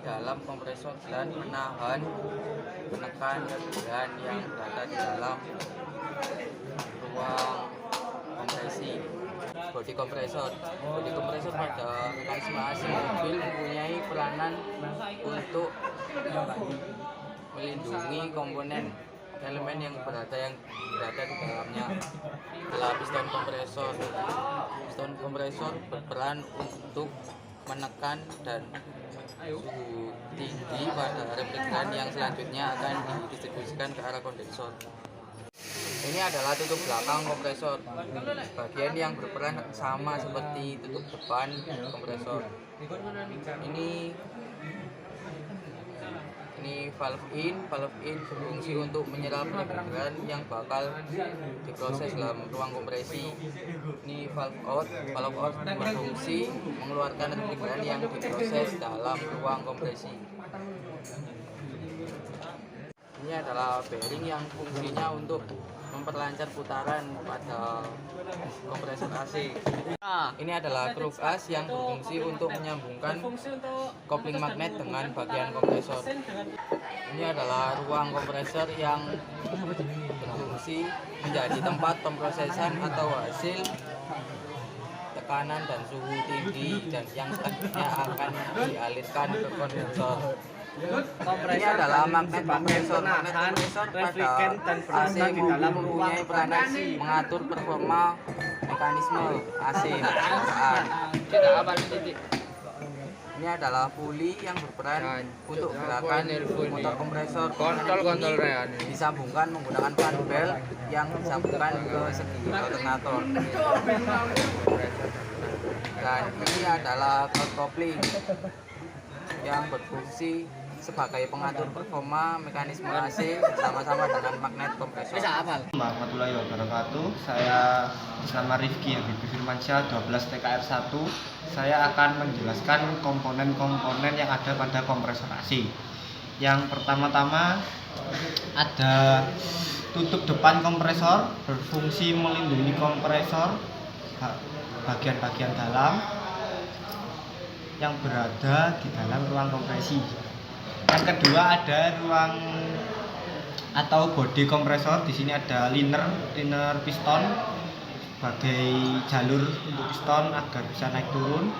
dalam kompresor dan menahan menekan lebihan yang berada di dalam ruang kompresi. Bodi kompresor pada mekanisme AC mobil mempunyai peranan untuk melindungi komponen elemen yang berada di dalamnya. Adalah piston kompresor. Piston kompresor berperan untuk menekan dan suhu tinggi pada refrigeran yang selanjutnya akan didistribusikan ke arah kondensor. Ini adalah tutup belakang kompresor, bagian yang berperan sama seperti tutup depan kompresor. Ini valve in berfungsi untuk menyerap refrigeran yang bakal diproses dalam ruang kompresi. Ini valve out berfungsi mengeluarkan refrigeran yang diproses dalam ruang kompresi. Ini adalah bearing yang fungsinya untuk memperlancar putaran pada kompresor AC. Ini adalah groove as yang berfungsi untuk menyambungkan kopling magnet dengan bagian kompresor. Ini adalah ruang kompresor yang berfungsi menjadi tempat pemrosesan atau hasil tekanan dan suhu tinggi dan yang selanjutnya akan dialirkan ke kondensor. Ini adalah magnet kompresor. Magnet kompresor pada AC mobil mempunyai peranan mengatur performa mekanisme AC. Ini adalah puli yang berperan untuk gerakan motor kompresor. Disambungkan menggunakan fan belt yang disambungkan ke segi alternator. Dan ini adalah cold coupling yang berfungsi sebagai pengatur performa mekanisme AC bersama-sama dengan magnet kompresor. Warahmatullahi wabarakatuh. Saya bersama Rifki Habibie Firmansyah 12 TKR 1. Saya akan menjelaskan komponen-komponen yang ada pada kompresor AC. Yang pertama-tama ada tutup depan kompresor, berfungsi melindungi kompresor bagian-bagian dalam yang berada di dalam ruang kompresi. Yang kedua ada ruang atau bodi kompresor. Di sini ada liner piston sebagai jalur untuk piston agar bisa naik turun.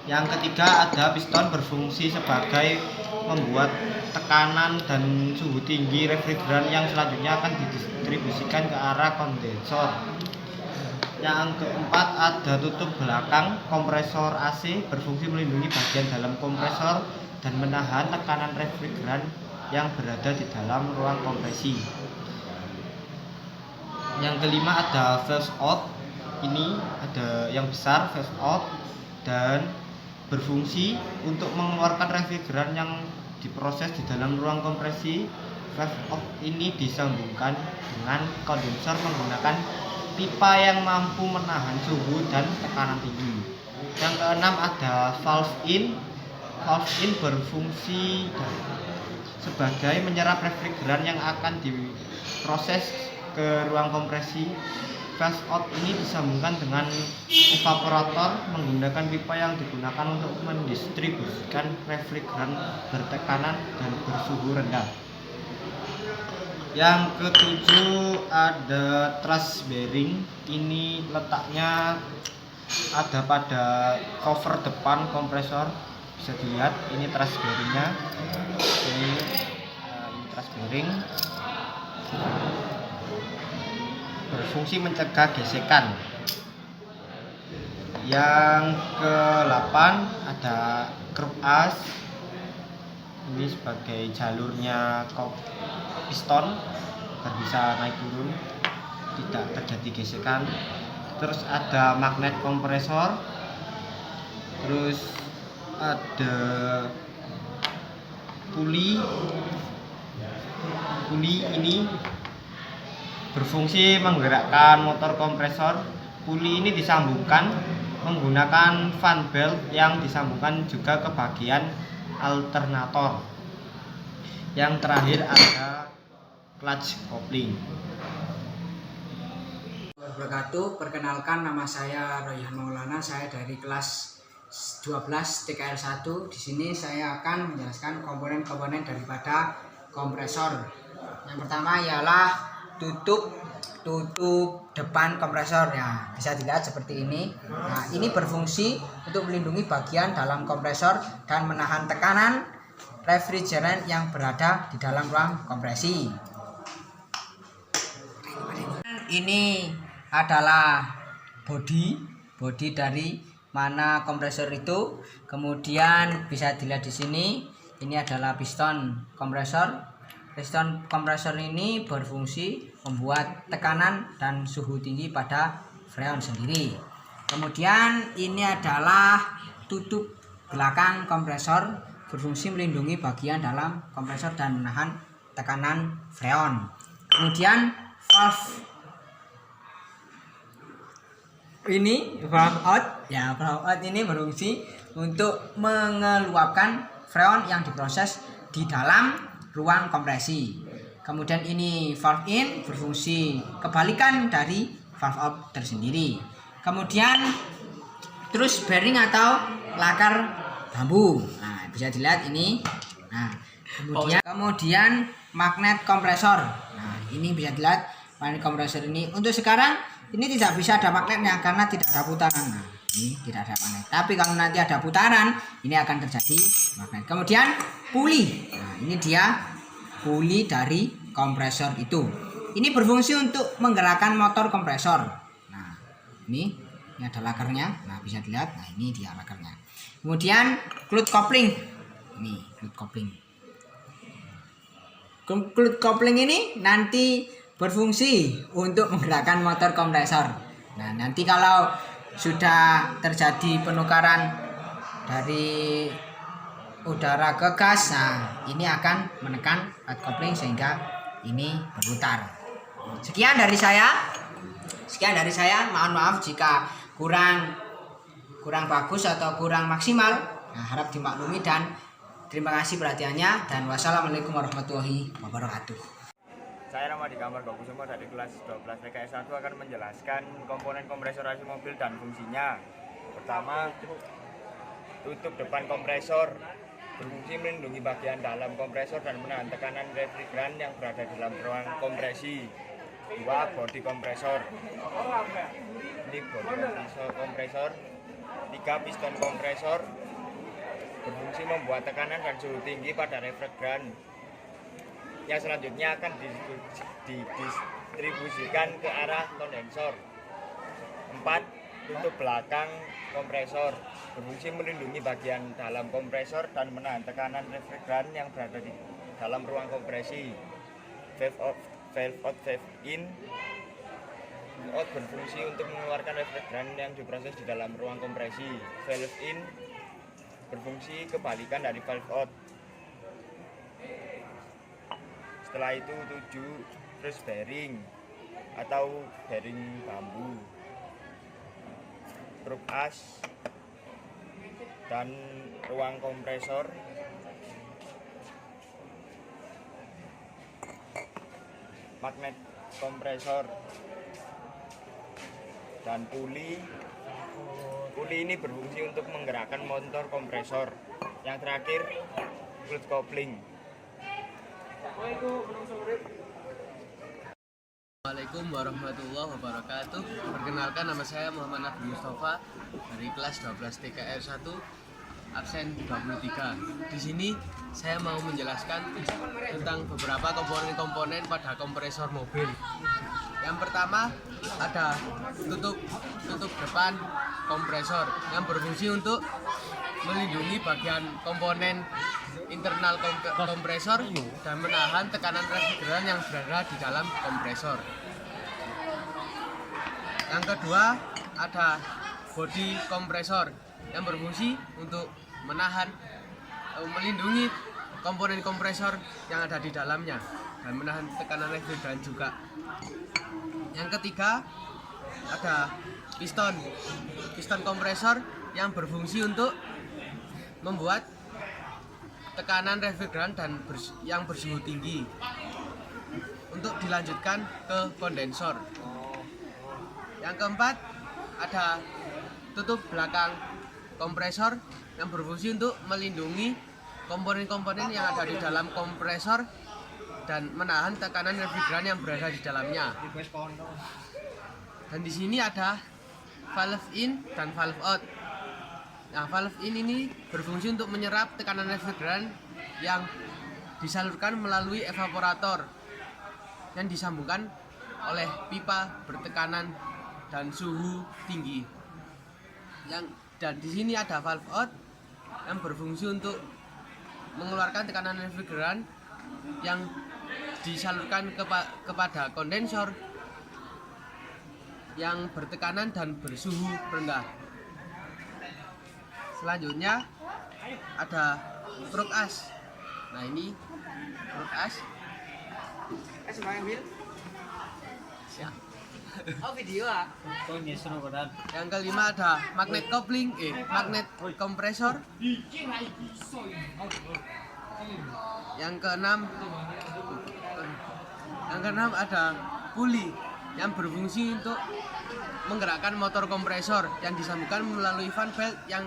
Yang ketiga ada piston berfungsi sebagai membuat tekanan dan suhu tinggi refrigeran yang selanjutnya akan didistribusikan ke arah kondensor. Yang keempat ada tutup belakang kompresor AC berfungsi melindungi bagian dalam kompresor dan menahan tekanan refrigeran yang berada di dalam ruang kompresi. Yang kelima ada valve out. Ini ada yang besar valve out dan berfungsi untuk mengeluarkan refrigeran yang diproses di dalam ruang kompresi. Valve out ini disambungkan dengan kondensor menggunakan pipa yang mampu menahan suhu dan tekanan tinggi. Yang keenam ada valve in. Valve in berfungsi sebagai menyerap refrigeran yang akan diproses ke ruang kompresi. Valve out ini disambungkan dengan evaporator menggunakan pipa yang digunakan untuk mendistribusikan refrigeran bertekanan dan bersuhu rendah. Yang ketujuh ada truss bearing. Ini letaknya ada pada cover depan kompresor. Bisa dilihat ini truss bearingnya. Ini truss bearing berfungsi mencegah gesekan. Yang ke-8 ada groove as. Ini sebagai jalurnya piston agar bisa naik turun, tidak terjadi gesekan. Terus ada magnet kompresor. Terus ada puli ini berfungsi menggerakkan motor kompresor. Puli ini disambungkan menggunakan fan belt yang disambungkan juga ke bagian alternator. Yang terakhir ada clutch coupling. Wabarakatuh. Perkenalkan, nama saya Royhan Maulana. Saya dari kelas 12 TKR1. Di sini saya akan menjelaskan komponen-komponen daripada kompresor. Yang pertama ialah tutup depan kompresor. Ya, bisa dilihat seperti ini. Nah, ini berfungsi untuk melindungi bagian dalam kompresor dan menahan tekanan refrigeran yang berada di dalam ruang kompresi. Ini adalah bodi dari mana kompresor itu. Kemudian bisa dilihat di sini, ini adalah piston kompresor. Piston kompresor ini berfungsi membuat tekanan dan suhu tinggi pada freon sendiri. Kemudian ini adalah tutup belakang kompresor, berfungsi melindungi bagian dalam kompresor dan menahan tekanan freon. Kemudian valve out ini berfungsi untuk mengeluapkan freon yang diproses di dalam ruang kompresi. Kemudian ini valve in berfungsi kebalikan dari valve out tersendiri. Kemudian terus bearing atau lakar bambu. Nah, bisa dilihat ini. Nah, kemudian magnet kompresor. Nah, ini bisa dilihat magnet kompresor ini. Untuk sekarang ini tidak bisa ada magnetnya karena tidak ada putaran. Nah, ini tidak ada magnet. Tapi kalau nanti ada putaran, ini akan terjadi magnet. Kemudian puli. Nah, ini dia puli dari kompresor itu. Ini berfungsi untuk menggerakkan motor kompresor. Nah, ini ada lakarnya. Nah, bisa dilihat. Nah, ini dia lakarnya. Kemudian cloth coupling. Ini cloth coupling. Cloth coupling ini nanti berfungsi untuk menggerakkan motor kompresor. Nah, nanti kalau sudah terjadi penukaran dari udara ke gas, nah ini akan menekan cloth coupling sehingga ini berputar. Sekian dari saya. Mohon maaf jika kurang bagus atau kurang maksimal. Nah, harap dimaklumi dan terima kasih perhatiannya, dan wassalamualaikum warahmatullahi wabarakatuh. Saya Ramadi Kamar Gokusumo dari kelas 12 TKR1 akan menjelaskan komponen kompresorasi mobil dan fungsinya. Pertama, tutup depan kompresor berfungsi melindungi bagian dalam kompresor dan menahan tekanan refrigeran yang berada di dalam ruang kompresi. 2. Bodi kompresor. Ini bodi kompresor. 3. Piston kompresor berfungsi membuat tekanan dan suhu tinggi pada refrigeran. Yang selanjutnya akan didistribusikan ke arah kondensor. 4. Tutup belakang kompresor berfungsi melindungi bagian dalam kompresor dan menahan tekanan refrigeran yang berada di dalam ruang kompresi. Valve out, valve in. Out berfungsi untuk mengeluarkan refrigeran yang diproses di dalam ruang kompresi. Valve in berfungsi kebalikan dari valve out. Setelah itu 7. Terus bearing atau bearing bambu, truk as, dan ruang kompresor. Magnet kompresor dan puli. Puli ini berfungsi untuk menggerakkan motor kompresor. Yang terakhir, cloth coupling. Assalamualaikum warahmatullahi wabarakatuh. Perkenalkan, nama saya Muhammad Nabi Mustafa dari kelas 12 TKR1 absen 23. Di sini saya mau menjelaskan tentang beberapa komponen-komponen pada kompresor mobil. Yang pertama ada tutup depan kompresor yang berfungsi untuk melindungi bagian komponen internal kompresor dan menahan tekanan refrigeran yang berada di dalam kompresor. Yang kedua ada bodi kompresor yang berfungsi untuk melindungi komponen kompresor yang ada di dalamnya dan menahan tekanan refrigeran juga. Yang ketiga ada piston kompresor yang berfungsi untuk membuat tekanan refrigeran dan yang bersuhu tinggi untuk dilanjutkan ke kondensor. Yang keempat ada tutup belakang kompresor yang berfungsi untuk melindungi komponen-komponen yang ada di dalam kompresor dan menahan tekanan refrigeran yang berada di dalamnya. Dan di sini ada valve in dan valve out. Nah, valve in ini berfungsi untuk menyerap tekanan refrigeran yang disalurkan melalui evaporator yang disambungkan oleh pipa bertekanan dan suhu tinggi. Dan di sini ada valve out yang berfungsi untuk mengeluarkan tekanan refrigeran yang disalurkan kepada kondensor yang bertekanan dan bersuhu rendah. Selanjutnya ada truk as. Nah, ini truk as. Siap. Oh, video ah. Yang kelima ada magnet coupling, magnet kompresor. Yang keenam ada puli yang berfungsi untuk menggerakkan motor kompresor yang disambungkan melalui fan belt yang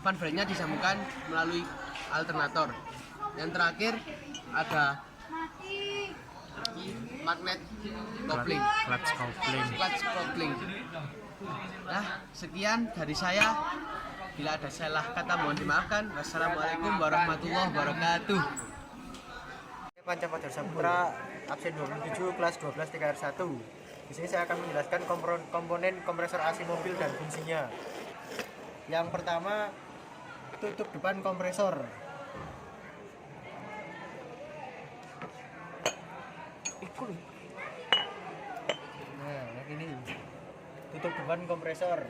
fan beltnya disambungkan melalui alternator. Yang terakhir ada magnet coupling, clutch coupling. Nah, sekian dari saya. Bila ada salah kata mohon dimaafkan. Wassalamualaikum warahmatullahi wabarakatuh. Panca Fajar Saputra, absen 27, kelas 12 TKR 1. Di sini saya akan menjelaskan komponen kompresor AC mobil dan fungsinya. Yang pertama, tutup depan kompresor. Nah, yang ini tutup depan kompresor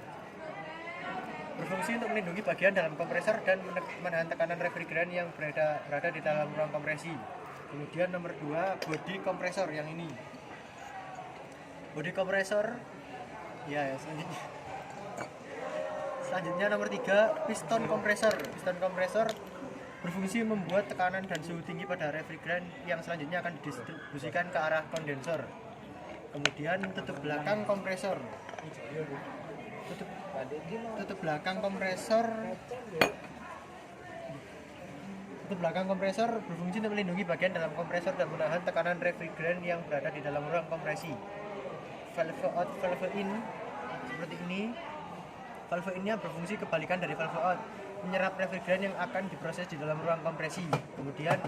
berfungsi untuk melindungi bagian dalam kompresor dan menahan tekanan refrigeran yang berada di dalam ruang kompresi. Kemudian nomor 2, bodi kompresor yang ini. Bodi kompresor ya selanjutnya. Selanjutnya nomor 3, piston kompresor. Piston kompresor berfungsi membuat tekanan dan suhu tinggi pada refrigeran yang selanjutnya akan didistribusikan ke arah kondensor. Kemudian tutup belakang kompresor. Tutup belakang kompresor berfungsi untuk melindungi bagian dalam kompresor dan menahan tekanan refrigeran yang berada di dalam ruang kompresi. Valve out, valve in seperti ini. Valve in-nya berfungsi kebalikan dari valve out, menyerap refrigeran yang akan diproses di dalam ruang kompresi. Kemudian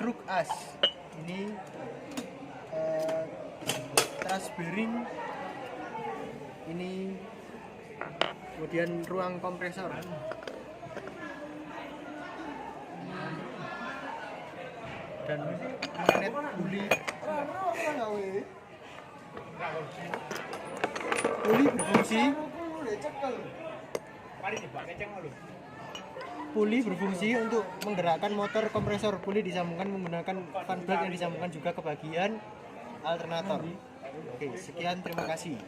kruk as ini truss bearing ini, kemudian ruang kompresor. Dan magnet puli. Puli berfungsi untuk menggerakkan motor kompresor. Puli disambungkan menggunakan fan belt yang disambungkan juga ke bagian alternator. Oke, sekian, terima kasih.